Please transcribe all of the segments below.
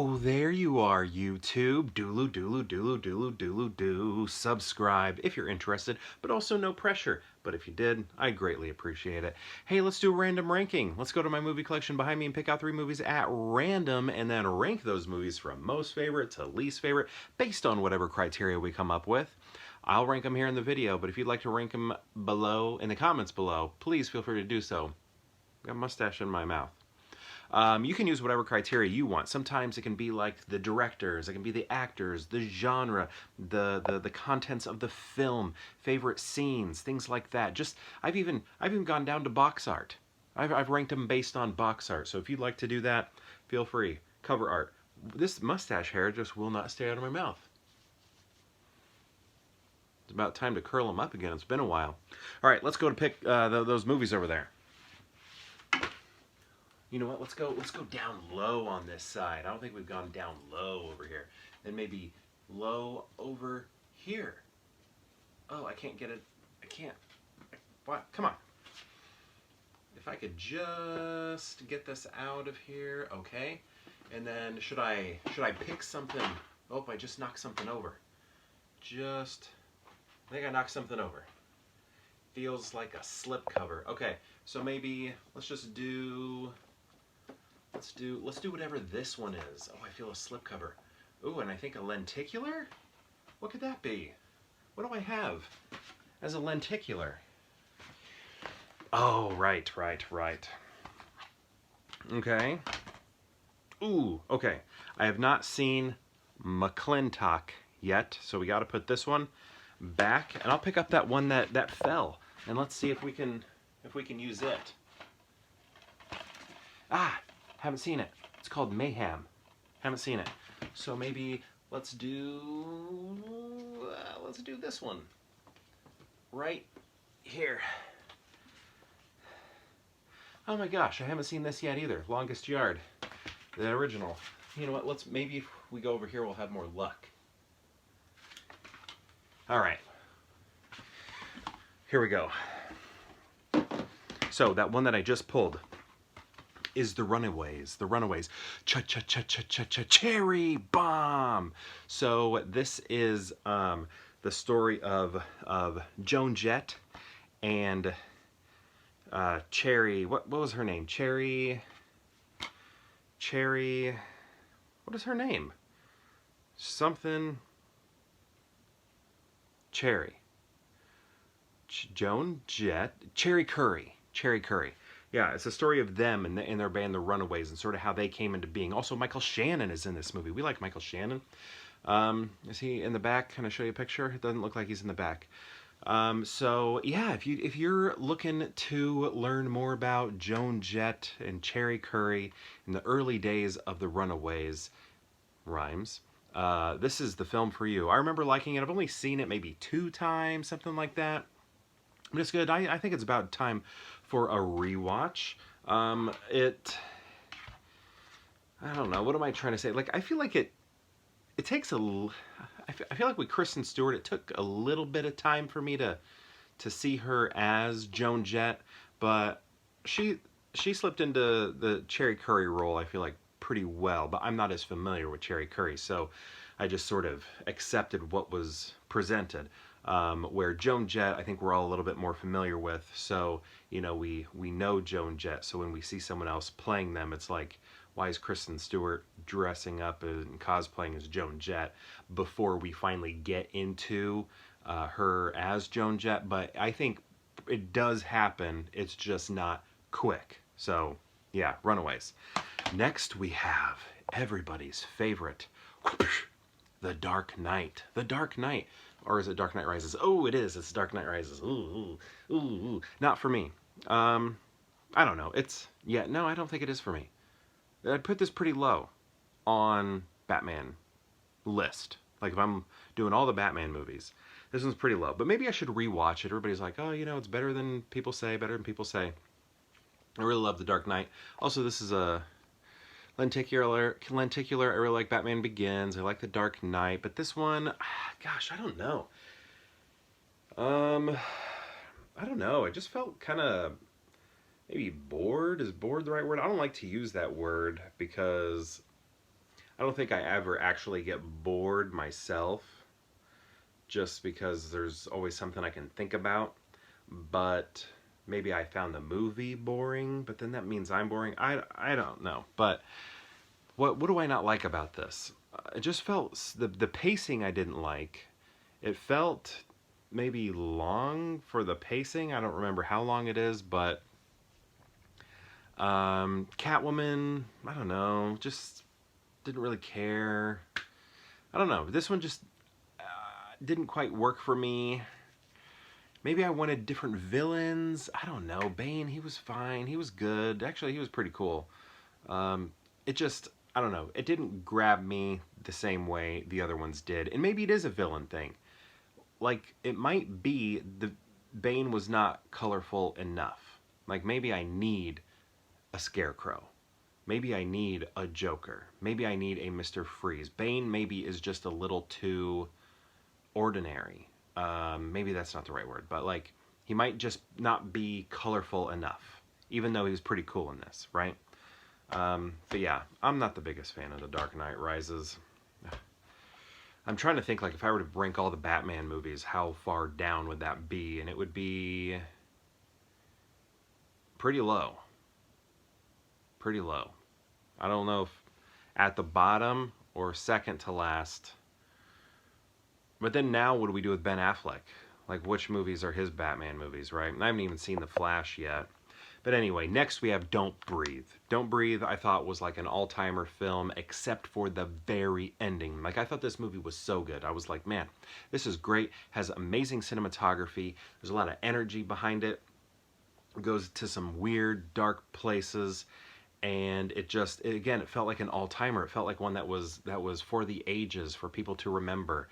Oh, there you are, YouTube. Dooloo, dooloo, dooloo, dooloo, dooloo, doo. Subscribe if you're interested, but also no pressure. But if you did, I greatly appreciate it. Hey, let's do a random ranking. Let's go to my movie collection behind me and pick out 3 movies at random and then rank those movies from most favorite to least favorite based on whatever criteria we come up with. I'll rank them here in the video, but if you'd like to rank them below in the comments below, please feel free to do so. I've got a mustache in my mouth. You can use whatever criteria you want. Sometimes it can be like the directors, it can be the actors, the genre, the contents of the film, favorite scenes, things like that. Just I've even gone down to box art. I've ranked them based on box art. So if you'd like to do that, feel free. Cover art. This mustache hair just will not stay out of my mouth. It's about time to curl them up again. It's been a while. All right, let's go to pick those movies over there. You know what? Let's go down low on this side. I don't think we've gone down low over here. And maybe low over here. Oh, I can't get it. I can't. What? Come on. If I could just get this out of here, okay. And then should I pick something? Oh, I just knocked something over. I think I knocked something over. Feels like a slip cover. Okay, so maybe let's do whatever this one is. Oh, I feel a slip cover. Ooh, and I think a lenticular? What could that be? What do I have as a lenticular? Oh, right. Okay. Ooh, okay. I have not seen McClintock yet, so we got to put this one back, and I'll pick up that one that fell, and let's see if we can use it. Ah, haven't seen it. It's called Mayhem. Haven't seen it. So maybe let's do this one right here. Oh my gosh, I haven't seen this yet either. Longest Yard, the original. You know what? Maybe if we go over here, we'll have more luck. All right. Here we go. So that one that I just pulled is the Runaways. The Runaways. Cherry bomb. So this is the story of Joan Jett and Cherry. What was her name? Cherry. What is her name? Something. Cherry. Joan Jett. Cherry Curry. Yeah, it's a story of them and their band, the Runaways, and sort of how they came into being. Also, Michael Shannon is in this movie. We like Michael Shannon. Is he in the back? Can I show you a picture? It doesn't look like he's in the back. So yeah, if you're looking to learn more about Joan Jett and Cherry Curry in the early days of the Runaways, rhymes. This is the film for you. I remember liking it. I've only seen it maybe 2 times, something like that. But it's good. I think it's about time for a rewatch. I don't know. What am I trying to say? Like, I feel like it takes I feel like with Kristen Stewart, it took a little bit of time for me to see her as Joan Jett, but she slipped into the Cherry Curry role, I feel like, pretty well, but I'm not as familiar with Cherry Curry, so I just sort of accepted what was presented. Where Joan Jett, I think we're all a little bit more familiar with, so, you know, we know Joan Jett, so when we see someone else playing them, it's like, why is Kristen Stewart dressing up and cosplaying as Joan Jett before we finally get into her as Joan Jett? But I think it does happen, it's just not quick. So, yeah, Runaways. Next we have everybody's favorite, The Dark Knight. The Dark Knight. Or is it Dark Knight Rises? Oh, it is. It's Dark Knight Rises. Ooh. Not for me. I don't know. No, I don't think it is for me. I'd put this pretty low on Batman list. Like, if I'm doing all the Batman movies, this one's pretty low. But maybe I should rewatch it. Everybody's like, oh, you know, it's better than people say. I really love The Dark Knight. Also, this is a lenticular. I really like Batman Begins. I like The Dark Knight. But this one, gosh, I don't know. I don't know. I just felt kind of maybe bored. Is bored the right word? I don't like to use that word because I don't think I ever actually get bored myself, just because there's always something I can think about. But maybe I found the movie boring, but then that means I'm boring. I don't know. But what do I not like about this? It just felt the pacing I didn't like. It felt maybe long for the pacing. I don't remember how long it is, but Catwoman, I don't know, just didn't really care. I don't know. This one just didn't quite work for me. Maybe I wanted different villains. I don't know. Bane, he was fine. He was good. Actually, he was pretty cool. It just, I don't know. It didn't grab me the same way the other ones did. And maybe it is a villain thing. Like, it might be the Bane was not colorful enough. Like, maybe I need a Scarecrow. Maybe I need a Joker. Maybe I need a Mr. Freeze. Bane maybe is just a little too ordinary. Maybe that's not the right word, but like, he might just not be colorful enough, even though he was pretty cool in this, right? But yeah, I'm not the biggest fan of The Dark Knight Rises. I'm trying to think, like, if I were to rank all the Batman movies, how far down would that be? And it would be pretty low. Pretty low. I don't know if at the bottom or second to last. But then now what do we do with Ben Affleck? Like, which movies are his Batman movies, right? I haven't even seen The Flash yet. But anyway, next we have Don't Breathe. Don't Breathe, I thought, was like an all-timer film, except for the very ending. Like, I thought this movie was so good. I was like, man, this is great. Has amazing cinematography. There's a lot of energy behind it. It goes to some weird, dark places. And again, it felt like an all-timer. It felt like one that was for the ages, for people to remember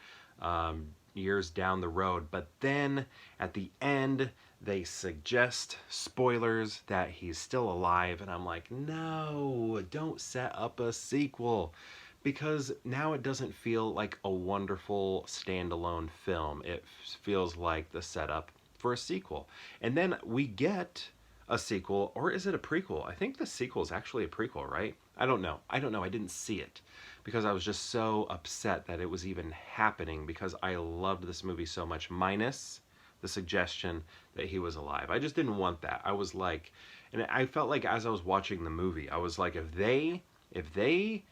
years down the road. But then at the end, they suggest, spoilers, that he's still alive, and I'm like, no, don't set up a sequel, because now it doesn't feel like a wonderful standalone film. It feels like the setup for a sequel. And then we get a sequel, or is it a prequel? I think the sequel is actually a prequel, right? I don't know. I didn't see it because I was just so upset that it was even happening, because I loved this movie so much, minus the suggestion that he was alive. I just didn't want that. I was like, and I felt like as I was watching the movie, I was like, if they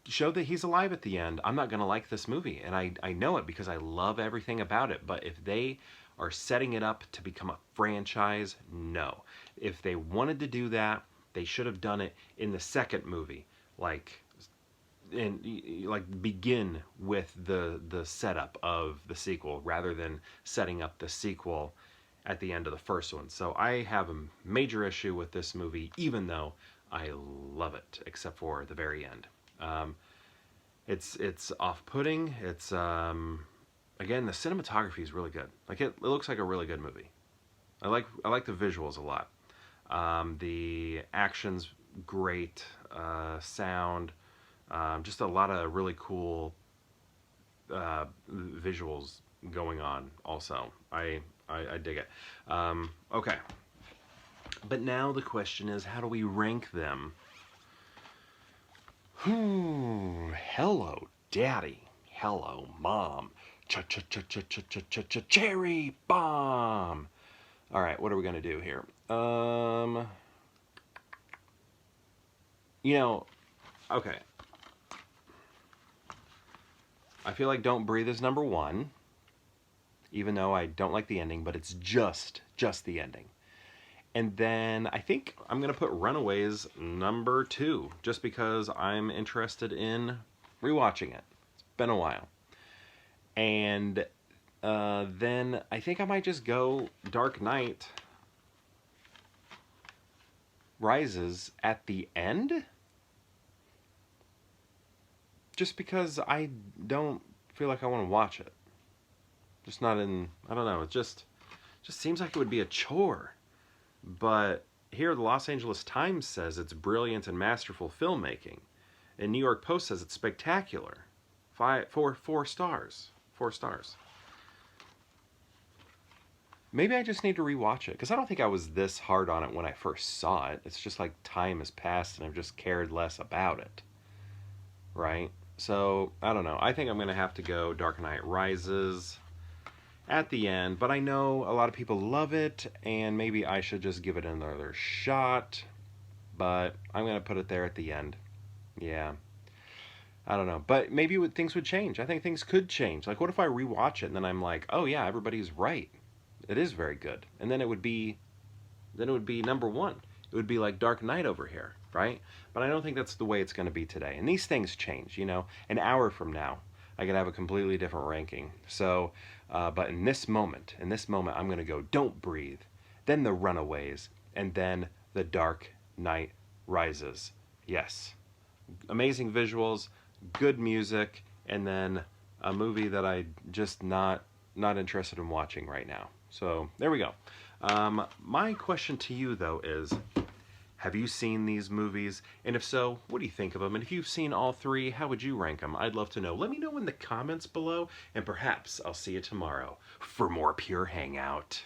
show that he's alive at the end, I'm not going to like this movie. And I know it because I love everything about it. But if they are setting it up to become a franchise, no. If they wanted to do that, they should have done it in the second movie. Like begin with the setup of the sequel rather than setting up the sequel at the end of the first one. So I have a major issue with this movie, even though I love it, except for the very end. It's off-putting. It's again, the cinematography is really good. Like, it looks like a really good movie. I like the visuals a lot. The action's great. Sound. Just a lot of really cool visuals going on also. I dig it. Okay. But now the question is, how do we rank them? Hello, Daddy. Hello, Mom. Cherry bomb. All right, what are we going to do here? Okay. I feel like Don't Breathe is number one, even though I don't like the ending, but it's just the ending. And then I think I'm going to put Runaways number two, just because I'm interested in rewatching it. It's been a while. And then I think I might just go Dark Knight Rises at the end, just because I don't feel like I want to watch it. Just not in, I don't know, it just seems like it would be a chore. But here the Los Angeles Times says it's brilliant and masterful filmmaking. And New York Post says it's spectacular. 4 stars. 4 stars. Maybe I just need to rewatch it, because I don't think I was this hard on it when I first saw it. It's just like time has passed and I've just cared less about it. right? So, I don't know. I think I'm going to have to go Dark Knight Rises at the end, but I know a lot of people love it, and maybe I should just give it another shot, but I'm going to put it there at the end. Yeah. I don't know, but maybe things would change. I think things could change. Like, what if I rewatch it and then I'm like, oh yeah, everybody's right. It is very good, and then it would be number one. It would be like Dark Knight over here, right? But I don't think that's the way it's going to be today. And these things change, you know. An hour from now, I could have a completely different ranking. So, but in this moment, I'm going to go Don't Breathe, then The Runaways, and then The Dark Knight Rises. Yes, amazing visuals, good music, and then a movie that I just not interested in watching right now. So there we go. My question to you though is, have you seen these movies? And if so, what do you think of them? And if you've seen all three, how would you rank them? I'd love to know. Let me know in the comments below, and perhaps I'll see you tomorrow for more Pure Hangout.